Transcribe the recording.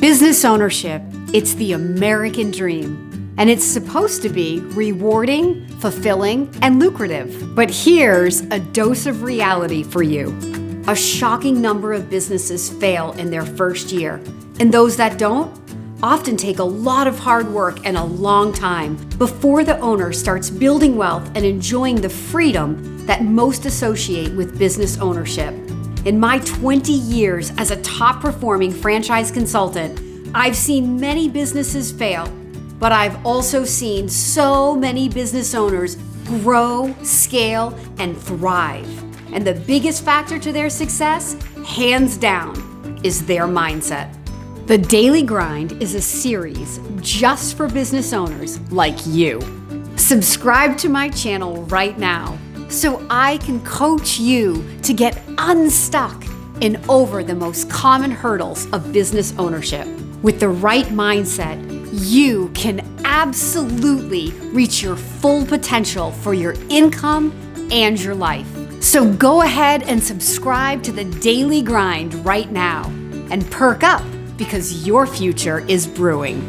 Business ownership, it's the American dream. And it's supposed to be rewarding, fulfilling, and lucrative. But here's a dose of reality for you. A shocking number of businesses fail in their first year. And those that don't often take a lot of hard work and a long time before the owner starts building wealth and enjoying the freedom that most associate with business ownership. In my 20 years as a top-performing franchise consultant, I've seen many businesses fail, but I've also seen so many business owners grow, scale, and thrive. And the biggest factor to their success, hands down, is their mindset. The Daily Grind is a series just for business owners like you. Subscribe to my channel right now so I can coach you to get unstuck and over the most common hurdles of business ownership. With the right mindset, you can absolutely reach your full potential for your income and your life. So go ahead and subscribe to the Daily Grind right now and perk up because your future is brewing.